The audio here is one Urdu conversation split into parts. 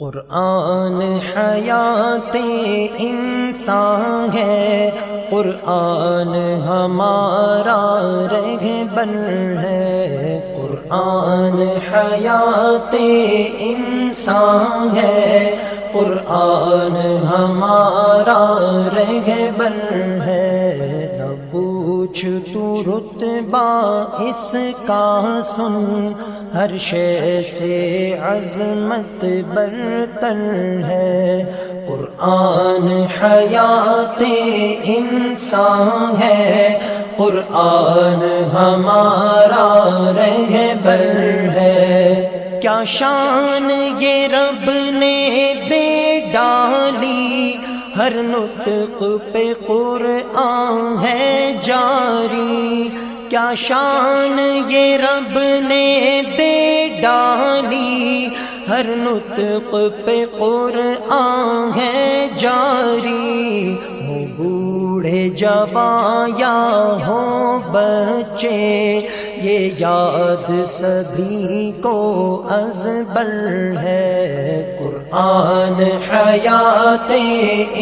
قرآن حیات انسان ہے، قرآن ہمارا رہبر ہے، قرآن حیات انسان ہے، قرآن ہمارا رہبر ہے۔ نہ پوچھ تو رتبہ اس کا سن، ہر شے سے عظمت برتر ہے، قرآن حیات انسان ہے، قرآن ہمارا رہبر ہے۔ کیا شان یہ رب نے دے ڈالی، ہر نطق پہ قرآن ہے جاری، کیا شان یہ رب نے دے ڈالی، ہر نطق پہ قرآن ہے جاری۔ ہو بوڑھے جوان یا ہو بچے، یہ یاد سبھی کو ازبر ہے، قرآن حیات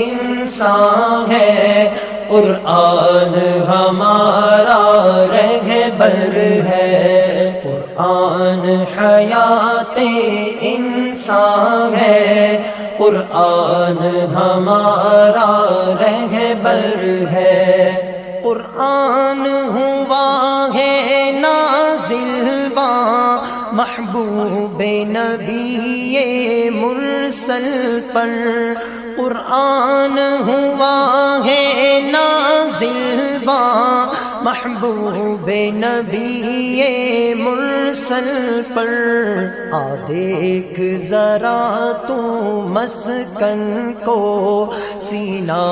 انسان ہے، قرآن ہمارا رہبر ہے، قرآن حیات انسان ہے، قرآن ہمارا رہبر ہے۔ قرآن ہوا ہے نازل محبوب نبی مرسل پر، قرآن ہوا ہے نازل محبوب نبی مرسل پر۔ آ دیکھ ذرا تو مسکن کو، سینہ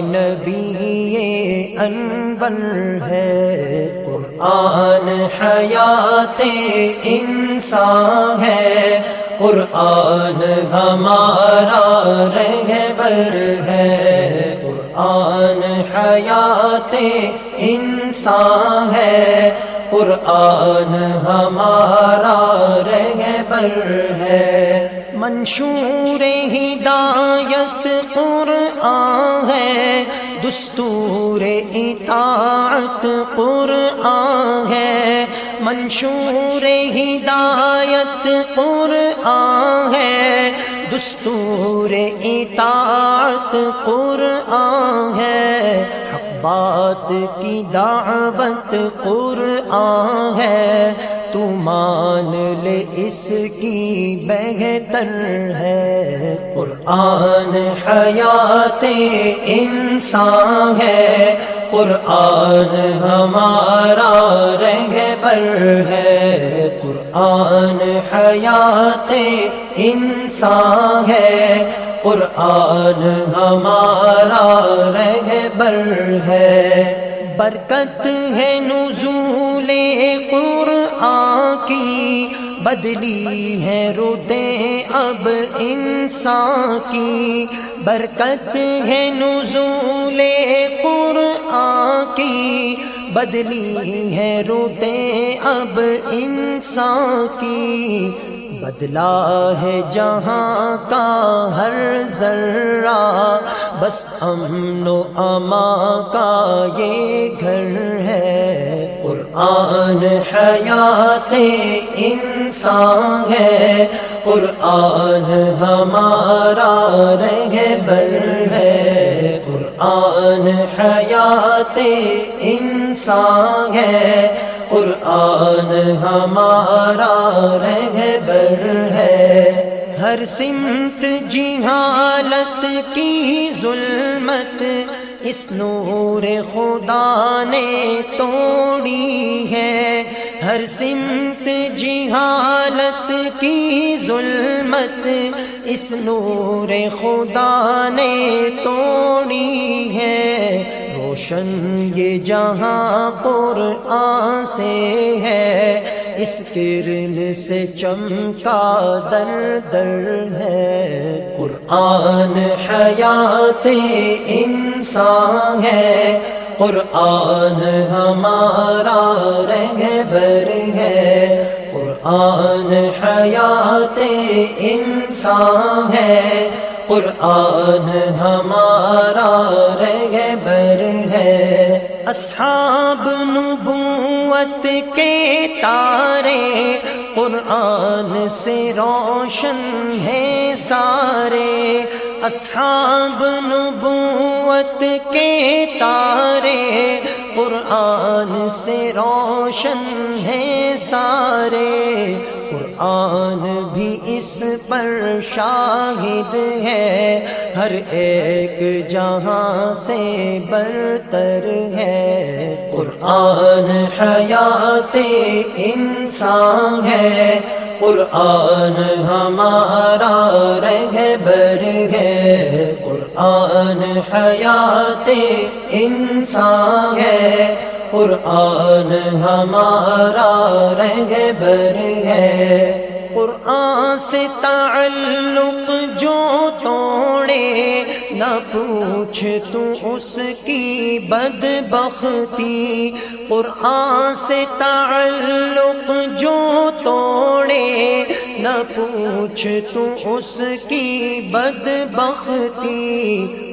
نبی انور ہے، قرآن حیات انسان ہے، قرآن ہمارا رہبر ہے، قرآن حیات انسان ہے، قرآن ہمارا رہبر ہے۔ منشور ہدایت قرآن ہے، دستور اطاعت قرآن ہے، منشور ہدایت قرآن ہے، دستور اطاعت قرآن ہے، حق بات کی دعوت قرآن ہے، تو مان لے اس کی بہتر ہے، قرآن حیات انسان ہے، قرآن ہمارا رہبر ہے، قرآن حیات انسان ہے، قرآن ہمارا رہبر ہے۔ برکت ہے نزول قرآن کی، بدلی ہے رتیں اب انسان کی، برکت ہے نزول قرآن کی، بدلی ہے رتیں اب انسان کی، بدلا ہے جہاں کا ہر ذرہ، بس امن و امان کا یہ گھر ہے، قرآن حیات انسان ہے، قرآن ہمارا رہبر ہے، قرآن حیات انسان ہے، قرآن ہمارا رہبر ہے۔ ہر سمت جہالت کی ظلمت اس نور خدا نے توڑی ہے، ہر سمت جہالت کی ظلمت اس نور خدا نے توڑی ہے، روشن یہ جہاں قرآن سے ہے، اس کرن سے چمکا در در ہے، قرآن حیات انسان ہے، قرآن ہمارا رہبر ہے، قرآن حیات انسان ہے، قرآن ہمارا رہبر ہے۔ اصحاب نبوت کے تارے قرآن سے روشن ہیں سارے، اصحاب نبوت کے تارے قرآن سے روشن ہیں سارے، قرآن بھی اس پر شاہد ہے، ہر ایک جہاں سے برتر ہے۔ قرآن حیات انسان ہے، قرآن ہمارا رہبر ہے، قرآن حیات انسان ہے، قرآن ہمارا رہبر ہے۔ قرآن سے تعلق جو توڑے نہ پوچھ تو اس کی بدبختی، قرآن سے تعلق جو توڑے نہ پوچھ تو اس کی بدبختی،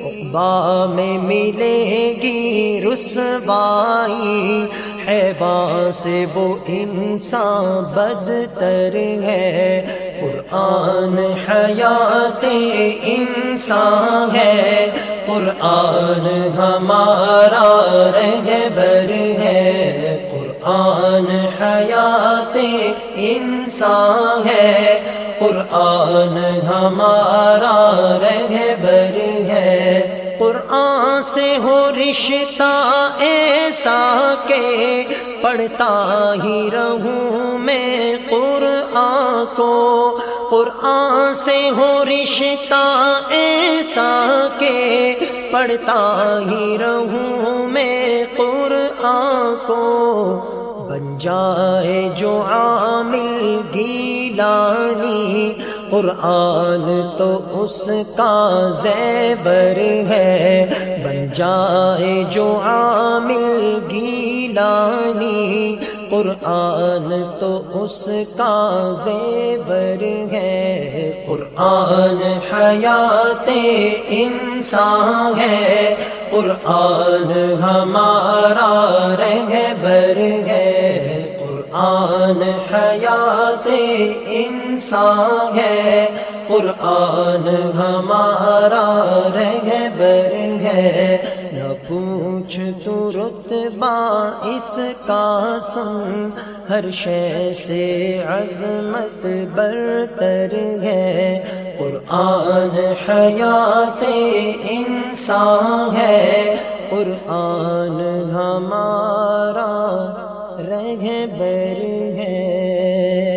عقبیٰ میں ملے گی رسوائی، حیبا سے وہ انسان بدتر ہے۔ قرآن حیات انسان ہے، قرآن ہمارا رہبر ہے، قرآن حیات انسان ہے، قرآن ہمارا رہبر ہے۔ قرآن سے ہو رشتہ ایسا کہ پڑھتا ہی رہوں میں قرآن کو، قرآن سے ہو رشتہ ایسا کہ پڑھتا ہی رہوں میں قرآن کو، بن جائے جو عامل گیلانی، قرآن تو اس کا زیور ہے، بن جائے جو عامل گیلانی، قرآن تو اس کا زیور ہے۔ قرآن حیات انسان ہے، قرآن ہمارا رہبر ہے، قرآن حیات انسان ہے، قرآن ہمارا رہبر ہے۔ نہ پوچھ تو رتبہ اس کا سن، ہر شے سے عظمت برتر ہے، قرآن حیات انسان ہے، قرآن ہمارا رہبر ہے۔